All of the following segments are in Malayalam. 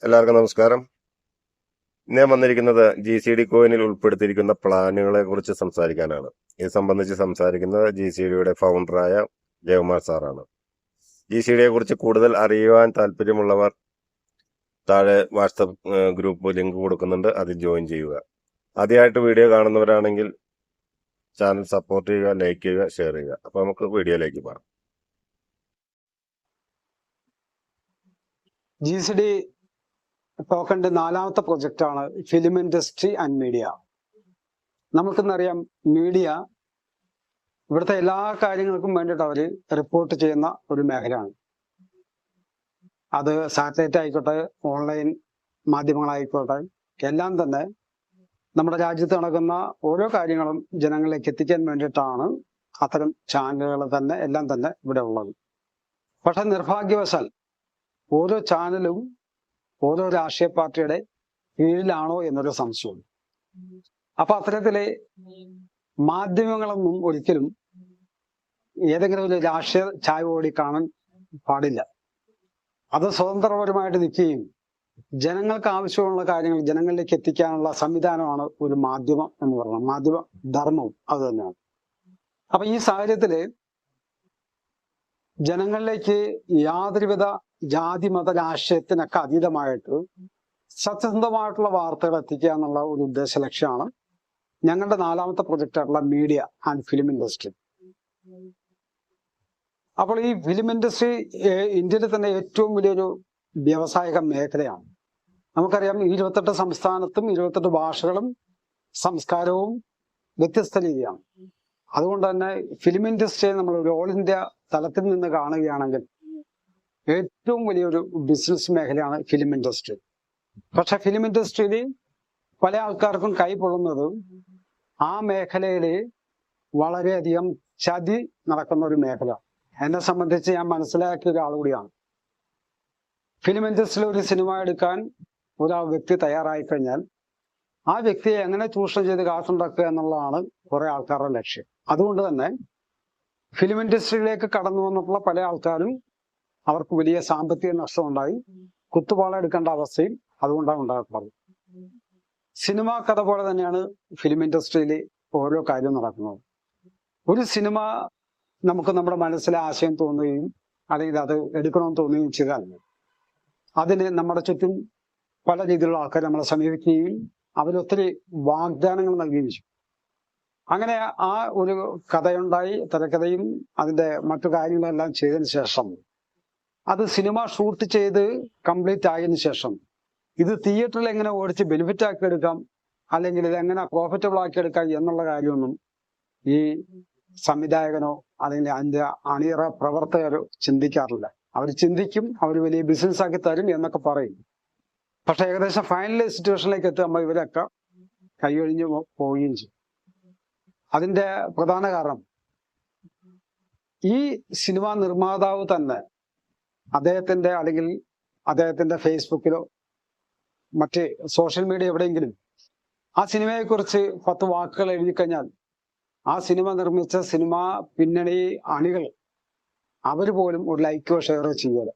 എല്ലാവർക്കും നമസ്കാരം. ഞാൻ വന്നിരിക്കുന്നത് GCD കോയിനിൽ ഉൾപ്പെടുത്തിയിരിക്കുന്ന പ്ലാനുകളെ കുറിച്ച് സംസാരിക്കാനാണ്. ഇത് സംബന്ധിച്ച് സംസാരിക്കുന്നത് GCDയുടെ ഫൗണ്ടറായ ജയകുമാർ സാറാണ്. GCDയെ കുറിച്ച് കൂടുതൽ അറിയുവാൻ താല്പര്യമുള്ളവർ താഴെ വാട്സപ്പ് ഗ്രൂപ്പ് ലിങ്ക് കൊടുക്കുന്നുണ്ട്, അതിൽ ജോയിൻ ചെയ്യുക. ആദ്യമായിട്ട് വീഡിയോ കാണുന്നവരാണെങ്കിൽ ചാനൽ സപ്പോർട്ട് ചെയ്യുക, ലൈക്ക് ചെയ്യുക, ഷെയർ ചെയ്യുക. അപ്പോൾ നമുക്ക് വീഡിയോയിലേക്ക് പോകാം. GCD ടോക്കന്റെ നാലാമത്തെ പ്രൊജക്റ്റാണ് ഫിലിം ഇൻഡസ്ട്രി ആൻഡ് മീഡിയ. നമുക്കെന്നറിയാം, മീഡിയ ഇവിടുത്തെ എല്ലാ കാര്യങ്ങൾക്കും വേണ്ടിയിട്ട് അവർ റിപ്പോർട്ട് ചെയ്യുന്ന ഒരു മേഖലയാണ്. അത് സാറ്റലൈറ്റ് ആയിക്കോട്ടെ, ഓൺലൈൻ മാധ്യമങ്ങളായിക്കോട്ടെ, എല്ലാം തന്നെ നമ്മുടെ രാജ്യത്ത് നടക്കുന്ന ഓരോ കാര്യങ്ങളും ജനങ്ങളിലേക്ക് എത്തിക്കാൻ വേണ്ടിയിട്ടാണ് അത്തരം ചാനലുകൾ തന്നെ എല്ലാം തന്നെ ഇവിടെ ഉള്ളത്. പക്ഷെ നിർഭാഗ്യവശാൽ ഓരോ ചാനലും ഓരോ രാഷ്ട്രീയ പാർട്ടിയുടെ കീഴിലാണോ എന്നൊരു സംശയമുണ്ട്. അപ്പൊ അത്തരത്തിലെ മാധ്യമങ്ങളൊന്നും ഒരിക്കലും ഏതെങ്കിലും ഒരു രാഷ്ട്രീയ ചായ്വോടി കാണാൻ പാടില്ല. അത് സ്വതന്ത്രപരമായിട്ട് നിൽക്കുകയും ജനങ്ങൾക്ക് ആവശ്യമുള്ള കാര്യങ്ങൾ ജനങ്ങളിലേക്ക് എത്തിക്കാനുള്ള സംവിധാനമാണ് ഒരു മാധ്യമം എന്ന് പറയുന്നത്. മാധ്യമ ധർമ്മവും അത് തന്നെയാണ്. അപ്പൊ ഈ സാഹചര്യത്തില് ജനങ്ങളിലേക്ക് യാതൊരുവിധ ജാതി മത രാഷ്ട്രീയത്തിനൊക്കെ അതീതമായിട്ട് സത്യസന്ധമായിട്ടുള്ള വാർത്തകൾ എത്തിക്കുക എന്നുള്ള ഒരു ഉദ്ദേശ ലക്ഷ്യമാണ് ഞങ്ങളുടെ നാലാമത്തെ പ്രൊജക്റ്റായിട്ടുള്ള മീഡിയ ആൻഡ് ഫിലിം ഇൻഡസ്ട്രി. അപ്പോൾ ഈ ഫിലിം ഇൻഡസ്ട്രി ഇന്ത്യയിലെ തന്നെ ഏറ്റവും വലിയൊരു വ്യാവസായിക മേഖലയാണ്. നമുക്കറിയാം, 28 സംസ്ഥാനത്തും 28 ഭാഷകളും സംസ്കാരവും വ്യത്യസ്ത രീതിയാണ്. അതുകൊണ്ട് തന്നെ ഫിലിം ഇൻഡസ്ട്രിയെ നമ്മൾ ഒരു ഓൾ ഇന്ത്യ തലത്തിൽ നിന്ന് കാണുകയാണെങ്കിൽ ഏറ്റവും വലിയൊരു ബിസിനസ് മേഖലയാണ് ഫിലിം ഇൻഡസ്ട്രി. പക്ഷെ ഫിലിം ഇൻഡസ്ട്രിയിൽ പല ആൾക്കാർക്കും കൈപൊള്ളുന്നത് ആ മേഖലയിൽ വളരെയധികം ചതി നടക്കുന്ന ഒരു മേഖല. എന്നെ സംബന്ധിച്ച് ഞാൻ മനസ്സിലാക്കിയ ഒരാൾ കൂടിയാണ്. ഫിലിം ഇൻഡസ്ട്രിയിൽ ഒരു സിനിമ എടുക്കാൻ വ്യക്തി തയ്യാറായി കഴിഞ്ഞാൽ ആ വ്യക്തിയെ എങ്ങനെ ചൂഷണം ചെയ്ത് കാശുണ്ടാക്കുക എന്നുള്ളതാണ് കുറെ ആൾക്കാരുടെ ലക്ഷ്യം. അതുകൊണ്ട് തന്നെ ഫിലിം ഇൻഡസ്ട്രിയിലേക്ക് കടന്നു വന്നിട്ടുള്ള പല ആൾക്കാരും അവർക്ക് വലിയ സാമ്പത്തിക നഷ്ടം ഉണ്ടായി, കുത്തുപാള എടുക്കേണ്ട അവസ്ഥയും അതുകൊണ്ടാണ് ഉണ്ടായിട്ടുള്ളത്. സിനിമ കഥ പോലെ തന്നെയാണ് ഫിലിം ഇൻഡസ്ട്രിയിൽ ഓരോ കാര്യം നടക്കുന്നത്. ഒരു സിനിമ നമുക്ക് നമ്മുടെ മനസ്സിലെ ആശയം തോന്നുകയും അല്ലെങ്കിൽ അത് എടുക്കണമെന്ന് തോന്നുകയും ചെയ്താൽ അതിന് നമ്മുടെ ചുറ്റും പല രീതിയിലുള്ള ആൾക്കാർ നമ്മളെ സമീപിക്കുകയും അവരൊത്തിരി വാഗ്ദാനങ്ങൾ നൽകുകയും ചെയ്യും. അങ്ങനെ ആ ഒരു കഥയുണ്ടായി, തിരക്കഥയും അതിന്റെ മറ്റു കാര്യങ്ങളെല്ലാം ചെയ്തതിന് ശേഷം അത് സിനിമ ഷൂട്ട് ചെയ്ത് കംപ്ലീറ്റ് ആയതിനു ശേഷം ഇത് തിയേറ്ററിൽ എങ്ങനെ ഓടിച്ച് ബെനിഫിറ്റ് ആക്കി എടുക്കാം, അല്ലെങ്കിൽ ഇത് എങ്ങനെ പ്രോഫിറ്റബിൾ ആക്കി എടുക്കാം എന്നുള്ള കാര്യമൊന്നും ഈ സംവിധായകനോ അല്ലെങ്കിൽ അതിന്റെ അണിയറ പ്രവർത്തകരോ ചിന്തിക്കാറില്ല. അവർ ചിന്തിക്കും, അവർ വലിയ ബിസിനസ് ആക്കി തരും എന്നൊക്കെ പറയും. പക്ഷെ ഏകദേശം ഫൈനൽ സിറ്റുവേഷനിലേക്ക് എത്തുമ്പോൾ ഇവരൊക്കെ കൈയൊഴിഞ്ഞു പോവുകയും ചെയ്യും. അതിന്റെ പ്രധാന കാരണം ഈ സിനിമാ നിർമ്മാതാവ് തന്നെ അദ്ദേഹത്തിന്റെ അല്ലെങ്കിൽ അദ്ദേഹത്തിന്റെ ഫേസ്ബുക്കിലോ മറ്റ് സോഷ്യൽ മീഡിയ എവിടെയെങ്കിലും ആ സിനിമയെക്കുറിച്ച് 10 വാക്കുകൾ എഴുതി കഴിഞ്ഞാൽ ആ സിനിമ നിർമ്മിച്ച സിനിമ പിന്നണി അണികൾ അവർ പോലും ഒരു ലൈക്കോ ഷെയറോ ചെയ്യുക.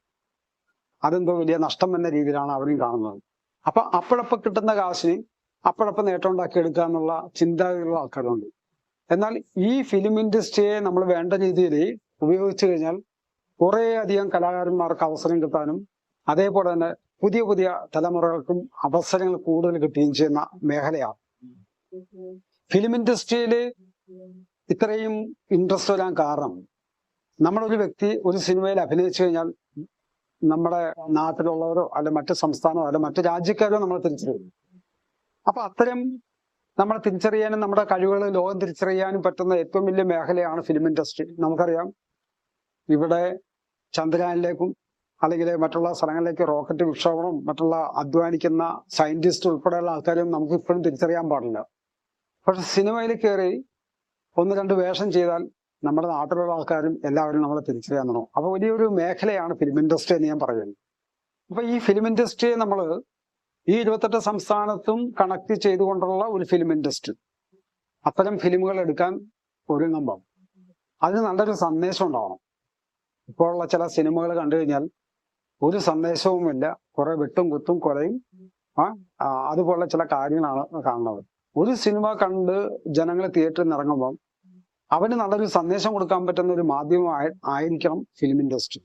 അതെന്തോ വലിയ നഷ്ടം എന്ന രീതിയിലാണ് അവരും കാണുന്നത്. അപ്പൊ അപ്പോഴപ്പോ കിട്ടുന്ന കാശിന് അപ്പോഴപ്പം നേട്ടം ഉണ്ടാക്കി എടുക്കുക എന്നുള്ള ചിന്താഗതിയുള്ള ആൾക്കാരുണ്ട്. എന്നാൽ ഈ ഫിലിം ഇൻഡസ്ട്രിയെ നമ്മൾ വേണ്ട രീതിയിൽ ഉപയോഗിച്ചു കഴിഞ്ഞാൽ കുറെ അധികം കലാകാരന്മാർക്ക് അവസരം കിട്ടാനും അതേപോലെ തന്നെ പുതിയ പുതിയ തലമുറകൾക്കും അവസരങ്ങൾ കൂടുതൽ കിട്ടുകയും ചെയ്യുന്ന മേഖലയാണ്. ഫിലിം ഇൻഡസ്ട്രിയിൽ ഇത്രയും ഇൻട്രസ്റ്റ് വരാൻ കാരണം നമ്മളൊരു വ്യക്തി ഒരു സിനിമയിൽ അഭിനയിച്ചു കഴിഞ്ഞാൽ നമ്മുടെ നാട്ടിലുള്ളവരോ അല്ലെ മറ്റു സംസ്ഥാനമോ അല്ലെ മറ്റു രാജ്യക്കാരോ നമ്മളെ തിരിച്ചറിയും. അപ്പൊ അത്തരം നമ്മളെ തിരിച്ചറിയാനും നമ്മുടെ കഴിവുകൾ ലോകം തിരിച്ചറിയാനും പറ്റുന്ന ഏറ്റവും വലിയ മേഖലയാണ് ഫിലിം ഇൻഡസ്ട്രി. നമുക്കറിയാം, ഇവിടെ ചന്ദ്രയാനിലേക്കും അല്ലെങ്കിൽ മറ്റുള്ള സ്ഥലങ്ങളിലേക്ക് റോക്കറ്റ് വിക്ഷേപണം മറ്റുള്ള അധ്വാനിക്കുന്ന സയന്റിസ്റ്റ് ഉൾപ്പെടെയുള്ള ആൾക്കാരും നമുക്ക് ഇപ്പോഴും തിരിച്ചറിയാൻ പാടില്ല. പക്ഷെ സിനിമയിൽ കയറി 1-2 വേഷം ചെയ്താൽ നമ്മുടെ നാട്ടിലുള്ള ആൾക്കാരും എല്ലാവരും നമ്മളെ തിരിച്ചറിയാൻ തുടങ്ങും. അപ്പൊ വലിയൊരു മേഖലയാണ് ഫിലിം ഇൻഡസ്ട്രി എന്ന് ഞാൻ പറയുന്നത്. അപ്പൊ ഈ ഫിലിം ഇൻഡസ്ട്രിയെ നമ്മൾ ഈ 28 സംസ്ഥാനത്തും കണക്ട് ചെയ്തുകൊണ്ടുള്ള ഒരു ഫിലിം ഇൻഡസ്ട്രി, അത്തരം ഫിലിമുകൾ എടുക്കാൻ ഒരുങ്ങുമ്പം അതിന് നല്ലൊരു സന്ദേശം ഉണ്ടാവണം. ഇപ്പോഴുള്ള ചില സിനിമകൾ കണ്ടു കഴിഞ്ഞാൽ ഒരു സന്ദേശവുമില്ല, കുറെ വെട്ടും കുത്തും കൊലയും അതുപോലെ ചില കാര്യങ്ങളാണ് കാണുന്നത്. ഒരു സിനിമ കണ്ട് ജനങ്ങൾ തിയേറ്ററിൽ ഇറങ്ങുമ്പോൾ അവന് നല്ലൊരു സന്ദേശം കൊടുക്കാൻ പറ്റുന്ന ഒരു മാധ്യമം ആയിരിക്കണം ഫിലിം ഇൻഡസ്ട്രി.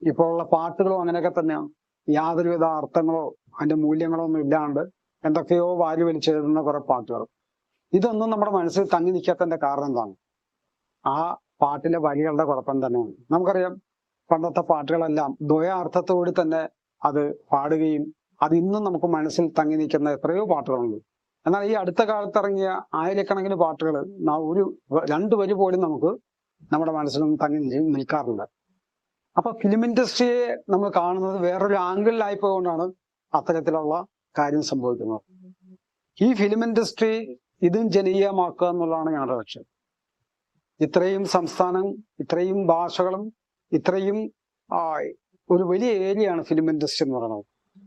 ഇപ്പോൾ ഉള്ള പാട്ടുകളും അങ്ങനെയൊക്കെ തന്നെയാണ്. യാതൊരുവിധ അർത്ഥങ്ങളോ അതിന്റെ മൂല്യങ്ങളോ ഒന്നും ഇല്ലാണ്ട് എന്തൊക്കെയോ വാരി വലിച്ചെഴുതുന്ന കുറെ പാട്ടുകൾ. ഇതൊന്നും നമ്മുടെ മനസ്സിൽ തങ്ങി നിൽക്കാത്തതിന്റെ കാരണം എന്താണ്? ആ പാട്ടിലെ വരികളുടെ കുഴപ്പം തന്നെയാണ്. നമുക്കറിയാം, പണ്ടത്തെ പാട്ടുകളെല്ലാം ദ്വയാർത്ഥത്തോട് തന്നെ അത് പാടുകയും അത് ഇന്നും നമുക്ക് മനസ്സിൽ തങ്ങി നിൽക്കുന്ന എത്രയോ പാട്ടുകളുണ്ട്. എന്നാൽ ഈ അടുത്ത കാലത്ത് ഇറങ്ങിയ ആയിരക്കണക്കിന് പാട്ടുകൾ ഒരു 2 വരി പോലും നമുക്ക് നമ്മുടെ മനസ്സിലൊന്നും തങ്ങി നിൽക്കാറില്ല. അപ്പൊ ഫിലിം ഇൻഡസ്ട്രിയെ നമ്മൾ കാണുന്നത് വേറൊരു ആംഗിളിലായിപ്പോകൊണ്ടാണ് അത്തരത്തിലുള്ള കാര്യം സംഭവിക്കുന്നത്. ഈ ഫിലിം ഇൻഡസ്ട്രി ഇതും ജനകീയമാക്കുക എന്നുള്ളതാണ് ഞങ്ങളുടെ ലക്ഷ്യം. ഇത്രയും സംസ്ഥാനം, ഇത്രയും ഭാഷകളും ഇത്രയും ഒരു വലിയ ഏരിയയാണ് ഫിലിം ഇൻഡസ്ട്രി എന്ന് പറയുന്നത്.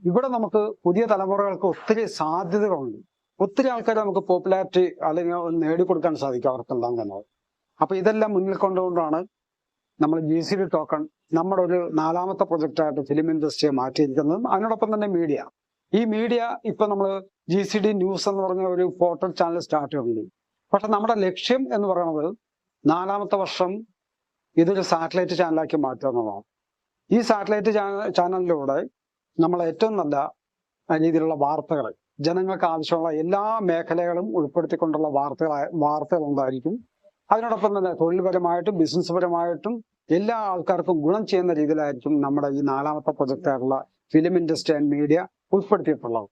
ഇവിടെ നമുക്ക് പുതിയ തലമുറകൾക്ക് ഒത്തിരി സാധ്യതകളുണ്ട്. ഒത്തിരി ആൾക്കാർ നമുക്ക് പോപ്പുലാരിറ്റി അല്ലെങ്കിൽ നേടിക്കൊടുക്കാൻ സാധിക്കും അവർക്കെല്ലാം തന്നെ. അപ്പൊ ഇതെല്ലാം മുന്നിൽ കൊണ്ടുകൊണ്ടാണ് നമ്മൾ GCD ടോക്കൺ നമ്മുടെ ഒരു 4ാമത്തെ പ്രൊജക്റ്റായിട്ട് ഫിലിം ഇൻഡസ്ട്രിയെ മാറ്റിയിരിക്കുന്നതും അതിനോടൊപ്പം തന്നെ മീഡിയ. ഈ മീഡിയ ഇപ്പൊ നമ്മൾ GCD ന്യൂസ് എന്ന് പറഞ്ഞ ഒരു പോർട്ടൽ ചാനൽ സ്റ്റാർട്ട് ചെയ്തിട്ടുണ്ട്. പക്ഷെ നമ്മുടെ ലക്ഷ്യം എന്ന് പറയുന്നത് 4ാമത്തെ വർഷം ഇതൊരു സാറ്റലൈറ്റ് ചാനലാക്കി മാറ്റുക എന്നുള്ളതാണ്. ഈ സാറ്റലൈറ്റ് ചാനലിലൂടെ നമ്മൾ ഏറ്റവും നല്ല രീതിയിലുള്ള വാർത്തകൾ, ജനങ്ങൾക്ക് ആവശ്യമുള്ള എല്ലാ മേഖലകളും ഉൾപ്പെടുത്തിക്കൊണ്ടുള്ള വാർത്തകൾ ഉണ്ടായിരിക്കും. അതിനോടൊപ്പം തന്നെ തൊഴിൽപരമായിട്ടും ബിസിനസ് പരമായിട്ടും എല്ലാ ആൾക്കാർക്കും ഗുണം ചെയ്യുന്ന രീതിയിലായിരിക്കും നമ്മുടെ ഈ 4ാമത്തെ പ്രൊജക്റ്റായിട്ടുള്ള ഫിലിം ഇൻഡസ്ട്രി ആൻഡ് മീഡിയ ഉൾപ്പെടുത്തിയിട്ടുള്ളത്.